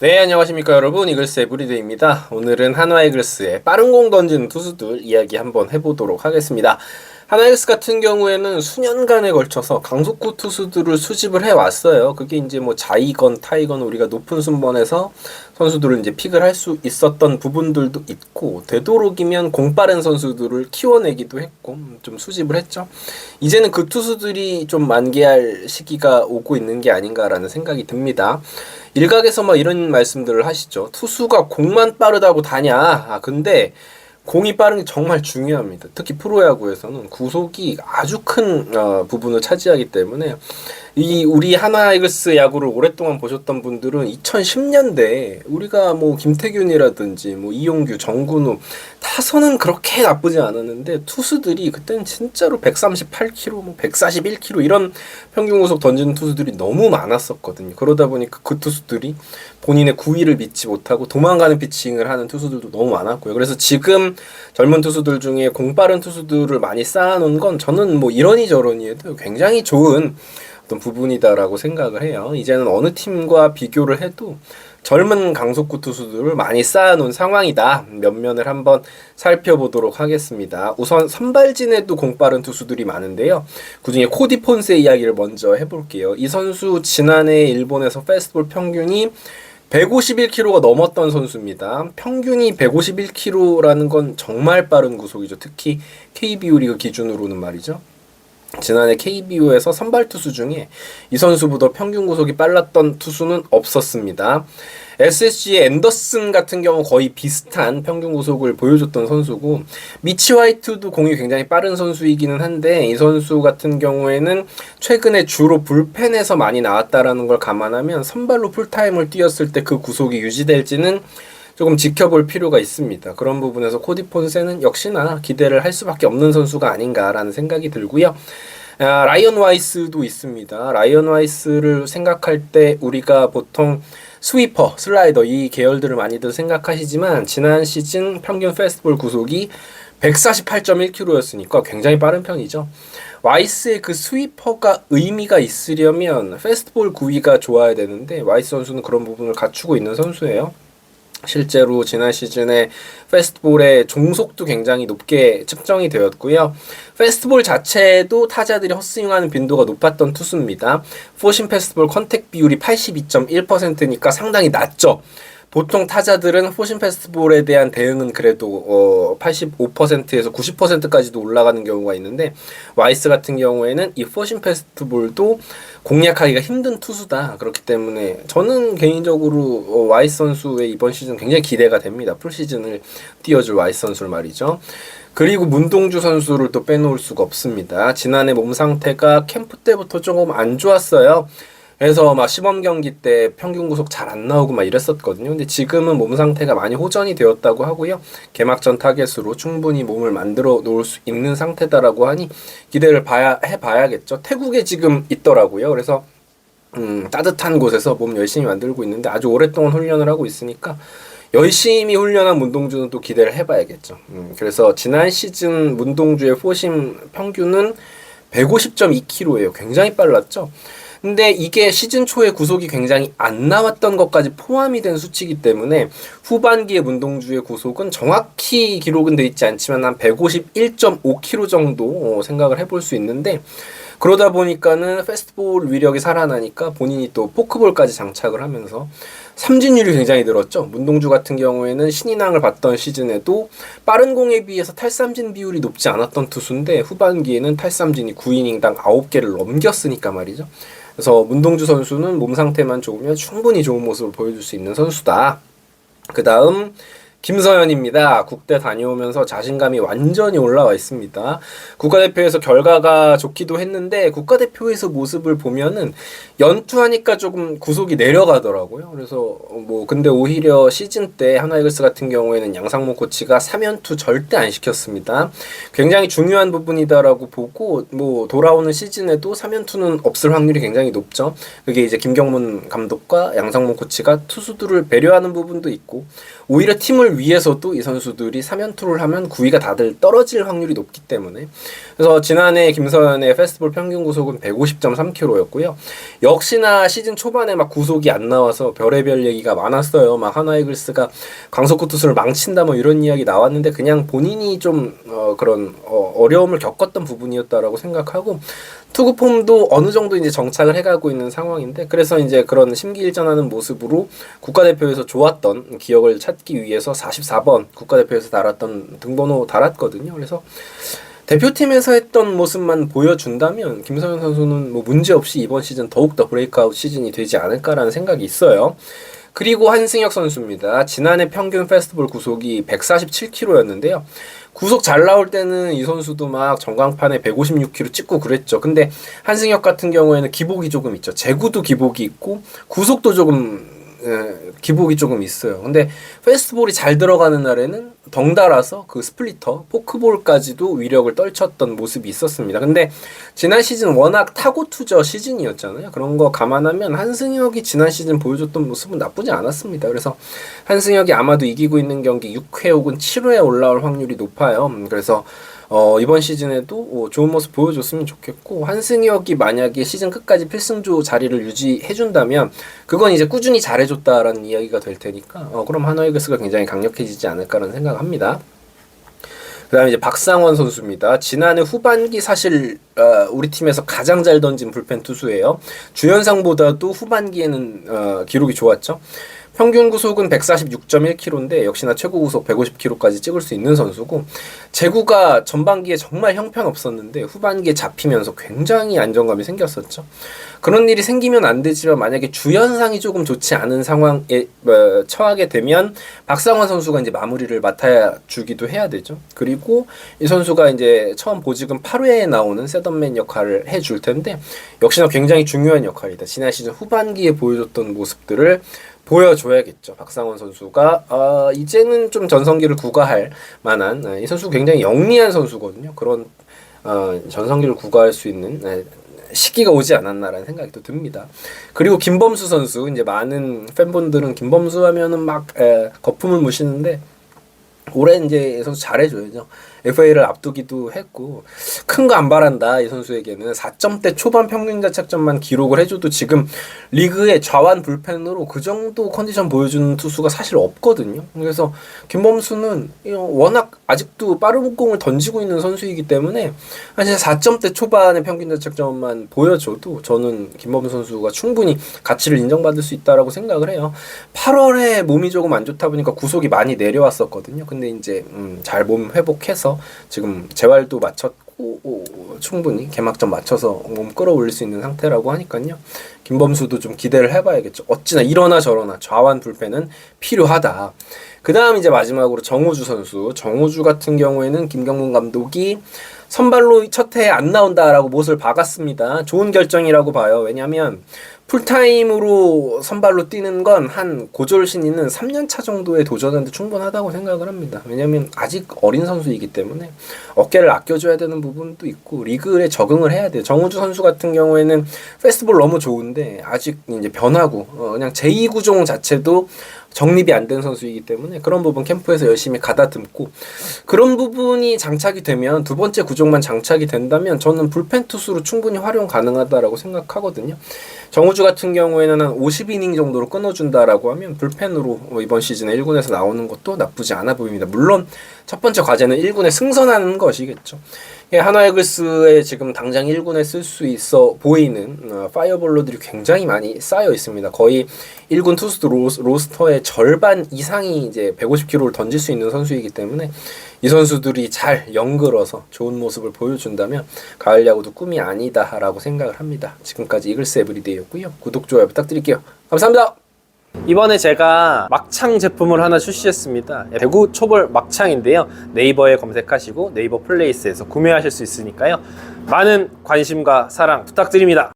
네, 안녕하십니까 여러분. 이글스의 브리드입니다. 오늘은 한화 이글스의 빠른 공 던지는 투수들 이야기 한번 해보도록 하겠습니다. 한화 이글스 같은 경우에는 수년간에 걸쳐서 강속구 투수들을 수집을 해왔어요. 그게 이제 뭐 자이건 타이건 우리가 높은 순번에서 선수들을 이제 픽을 할 수 있었던 부분들도 있고, 되도록이면 공빠른 선수들을 키워내기도 했고 좀 수집을 했죠. 이제는 그 투수들이 좀 만개할 시기가 오고 있는 게 아닌가라는 생각이 듭니다. 일각에서 막 이런 말씀들을 하시죠. 투수가 공만 빠르다고 다냐. 근데 공이 빠른 게 정말 중요합니다. 특히 프로야구에서는 구속이 아주 큰 부분을 차지하기 때문에 이 우리 하나 이글스 야구를 오랫동안 보셨던 분들은 2010년대 우리가 뭐 김태균이라든지 뭐 이용규, 정근우 타선은 그렇게 나쁘지 않았는데 투수들이 그때는 진짜로 138km, 뭐 141km 이런 평균 구속 던지는 투수들이 너무 많았었거든요. 그러다 보니까 그 투수들이 본인의 구위를 믿지 못하고 도망가는 피칭을 하는 투수들도 너무 많았고요. 그래서 지금 젊은 투수들 중에 공빠른 투수들을 많이 쌓아놓은 건 저는 뭐 이러니 저러니 해도 굉장히 좋은 어떤 부분이다라고 생각을 해요. 이제는 어느 팀과 비교를 해도 젊은 강속구 투수들을 많이 쌓아놓은 상황이다. 면면을 한번 살펴보도록 하겠습니다. 우선 선발진에도 공빠른 투수들이 많은데요. 그중에 코디 폰세 이야기를 먼저 해볼게요. 이 선수 지난해 일본에서 페스티벌 평균이 151km가 넘었던 선수입니다. 평균이 151km라는 건 정말 빠른 구속이죠. 특히 KBO 리그 기준으로는 말이죠. 지난해 KBO에서 선발 투수 중에 이 선수보다 평균 구속이 빨랐던 투수는 없었습니다. SSG의 앤더슨 같은 경우 거의 비슷한 평균 구속을 보여줬던 선수고, 미치 화이트도 공이 굉장히 빠른 선수이기는 한데 이 선수 같은 경우에는 최근에 주로 불펜에서 많이 나왔다라는 걸 감안하면 선발로 풀타임을 뛰었을 때 그 구속이 유지될지는 조금 지켜볼 필요가 있습니다. 그런 부분에서 코디 폰세는 역시나 기대를 할 수밖에 없는 선수가 아닌가라는 생각이 들고요. 라이언 와이스도 있습니다. 라이언 와이스를 생각할 때 우리가 보통 스위퍼, 슬라이더 이 계열들을 많이들 생각하시지만 지난 시즌 평균 페스티벌 구속이 148.1km였으니까 굉장히 빠른 편이죠. 와이스의 그 스위퍼가 의미가 있으려면 페스티벌 구위가 좋아야 되는데 와이스 선수는 그런 부분을 갖추고 있는 선수예요. 실제로 지난 시즌에 페스티벌의 종속도 굉장히 높게 측정이 되었고요. 페스티벌 자체도 타자들이 헛스윙하는 빈도가 높았던 투수입니다. 포신 페스티벌 컨택 비율이 82.1%니까 상당히 낮죠. 보통 타자들은 포신 페스티벌에 대한 대응은 그래도 85%에서 90%까지도 올라가는 경우가 있는데 와이스 같은 경우에는 이 포신 페스티벌도 공략하기가 힘든 투수다. 그렇기 때문에 저는 개인적으로 와이스 선수의 이번 시즌 굉장히 기대가 됩니다. 풀시즌을 띄워줄 와이스 선수를 말이죠. 그리고 문동주 선수를 또 빼놓을 수가 없습니다. 지난해 몸 상태가 캠프 때부터 조금 안 좋았어요. 그래서 막 시범 경기 때 평균 구속 잘 안 나오고 막 이랬었거든요. 근데 지금은 몸 상태가 많이 호전이 되었다고 하고요. 개막전 타겟으로 충분히 몸을 만들어 놓을 수 있는 상태다라고 하니 기대를 해봐야겠죠. 태국에 지금 있더라고요. 그래서 따뜻한 곳에서 몸 열심히 만들고 있는데 아주 오랫동안 훈련을 하고 있으니까 열심히 훈련한 문동주는 또 기대를 해봐야겠죠. 그래서 지난 시즌 문동주의 포심 평균은 150.2km예요. 굉장히 빨랐죠. 근데 이게 시즌 초에 구속이 굉장히 안 나왔던 것까지 포함이 된 수치이기 때문에 후반기에 문동주의 구속은 정확히 기록은 돼 있지 않지만 한 151.5km 정도 생각을 해볼 수 있는데, 그러다 보니까는 페스티벌 위력이 살아나니까 본인이 또 포크볼까지 장착을 하면서 삼진율이 굉장히 늘었죠. 문동주 같은 경우에는 신인왕을 받던 시즌에도 빠른 공에 비해서 탈삼진 비율이 높지 않았던 투수인데 후반기에는 탈삼진이 9이닝당 9개를 넘겼으니까 말이죠. 그래서 문동주 선수는 몸 상태만 좋으면 충분히 좋은 모습을 보여줄 수 있는 선수다. 그 다음 김서현입니다. 국대 다녀오면서 자신감이 완전히 올라와 있습니다. 국가대표에서 결과가 좋기도 했는데 국가대표에서 모습을 보면은 연투하니까 조금 구속이 내려가더라고요. 그래서 뭐 근데 오히려 시즌 때 하나이글스 같은 경우에는 양상문 코치가 3연투 절대 안 시켰습니다. 굉장히 중요한 부분이다라고 보고 뭐 돌아오는 시즌에도 3연투는 없을 확률이 굉장히 높죠. 그게 이제 김경문 감독과 양상문 코치가 투수들을 배려하는 부분도 있고 오히려 팀을 시즌을 위해서도 이 선수들이 3연투를 하면 구위가 다들 떨어질 확률이 높기 때문에, 그래서 지난해 김서현의 페스티벌 평균 구속은 150.3km였고요. 역시나 시즌 초반에 막 구속이 안 나와서 별의별 얘기가 많았어요. 막 하나이글스가 강속구 투수를 망친다 뭐 이런 이야기 나왔는데, 그냥 본인이 좀 그런 어려움을 겪었던 부분이었다라고 생각하고, 투구 폼도 어느 정도 이제 정착을 해가고 있는 상황인데, 그래서 이제 그런 심기일전하는 모습으로 국가대표에서 좋았던 기억을 찾기 위해서 44번 국가대표에서 달았던 등번호 달았거든요. 그래서 대표팀에서 했던 모습만 보여준다면 김서현 선수는 뭐 문제없이 이번 시즌 더욱더 브레이크아웃 시즌이 되지 않을까라는 생각이 있어요. 그리고 한승혁 선수입니다. 지난해 평균 페스티벌 구속이 147km였는데요. 구속 잘 나올 때는 이 선수도 막 전광판에 156km 찍고 그랬죠. 근데 한승혁 같은 경우에는 기복이 조금 있죠. 제구도 기복이 있고 구속도 조금 기복이 조금 있어요. 근데 페스티벌이 잘 들어가는 날에는 덩달아서 그 스플리터, 포크볼까지도 위력을 떨쳤던 모습이 있었습니다. 근데 지난 시즌 워낙 타고 투저 시즌이었잖아요. 그런 거 감안하면 한승혁이 지난 시즌 보여줬던 모습은 나쁘지 않았습니다. 그래서 한승혁이 아마도 이기고 있는 경기 6회 혹은 7회에 올라올 확률이 높아요. 그래서 이번 시즌에도 좋은 모습 보여줬으면 좋겠고, 한승혁이 만약에 시즌 끝까지 필승조 자리를 유지해준다면 그건 이제 꾸준히 잘해줬다라는 이야기가 될 테니까 그럼 하나이글스가 굉장히 강력해지지 않을까라는 생각합니다. 그 다음에 이제 박상원 선수입니다. 지난해 후반기 사실 우리 팀에서 가장 잘 던진 불펜 투수예요. 주연상보다도 후반기에는 기록이 좋았죠. 평균 구속은 146.1km인데 역시나 최고 구속 150km까지 찍을 수 있는 선수고, 제구가 전반기에 정말 형편없었는데 후반기에 잡히면서 굉장히 안정감이 생겼었죠. 그런 일이 생기면 안 되지만 만약에 주연상이 조금 좋지 않은 상황에 처하게 되면 박상원 선수가 이제 마무리를 맡아야 주기도 해야 되죠. 그리고 이 선수가 이제 처음 보직은 8회에 나오는 셋업맨 역할을 해줄 텐데 역시나 굉장히 중요한 역할이다. 지난 시즌 후반기에 보여줬던 모습들을 보여줘야겠죠. 박상원 선수가 이제는 좀 전성기를 구가할 만한, 이 선수 굉장히 영리한 선수거든요. 그런 전성기를 구가할 수 있는 시기가 오지 않았나라는 생각이 또 듭니다. 그리고 김범수 선수, 이제 많은 팬분들은 김범수 하면은 막 거품을 무시는데 올해 이제 이 선수 잘해줘야죠. FA를 앞두기도 했고 큰 거 안 바란다. 이 선수에게는 4점대 초반 평균 자책점만 기록을 해줘도 지금 리그의 좌완 불펜으로 그 정도 컨디션 보여주는 투수가 사실 없거든요. 그래서 김범수는 워낙 아직도 빠른 공을 던지고 있는 선수이기 때문에 사실 4점대 초반의 평균 자책점만 보여줘도 저는 김범수 선수가 충분히 가치를 인정받을 수 있다라고 생각을 해요. 8월에 몸이 조금 안 좋다 보니까 구속이 많이 내려왔었거든요. 근데 이제 잘 몸 회복해서 지금 재활도 마쳤고 충분히 개막전 맞춰서 몸 끌어올릴 수 있는 상태라고 하니까요. 김범수도 좀 기대를 해봐야겠죠. 어찌나 이러나 저러나 좌완 불펜은 필요하다. 그 다음 이제 마지막으로 정우주 선수. 정우주 같은 경우에는 김경문 감독이 선발로 첫 해에 안 나온다라고 못을 박았습니다. 좋은 결정이라고 봐요. 왜냐하면 풀타임으로 선발로 뛰는 건 한 고졸 신인은 3년차 정도에 도전하는데 충분하다고 생각을 합니다. 왜냐하면 아직 어린 선수이기 때문에 어깨를 아껴줘야 되는 부분도 있고 리그에 적응을 해야 돼요. 정우주 선수 같은 경우에는 페스티벌 너무 좋은데 아직 이제 변하고 그냥 제2구종 자체도 정립이 안 된 선수이기 때문에 그런 부분 캠프에서 열심히 가다듬고, 그런 부분이 장착이 되면 두 번째 구종만 장착이 된다면 저는 불펜 투수로 충분히 활용 가능하다라고 생각하거든요. 정우주 같은 경우에는 한 50이닝 정도로 끊어준다라고 하면 불펜으로 이번 시즌에 1군에서 나오는 것도 나쁘지 않아 보입니다. 물론 첫 번째 과제는 1군에 승선하는 것이겠죠. 하나이글스에 지금 당장 1군에 쓸 수 있어 보이는 파이어볼로들이 굉장히 많이 쌓여 있습니다. 거의 1군 투수 로스터의 절반 이상이 이제 150km를 던질 수 있는 선수이기 때문에 이 선수들이 잘 연결어서 좋은 모습을 보여준다면 가을 야구도 꿈이 아니다라고 생각을 합니다. 지금까지 이글스 에브리데이였고요. 구독, 좋아요 부탁드릴게요. 감사합니다. 이번에 제가 막창 제품을 하나 출시했습니다. 대구 초벌 막창인데요. 네이버에 검색하시고 네이버 플레이스에서 구매하실 수 있으니까요. 많은 관심과 사랑 부탁드립니다.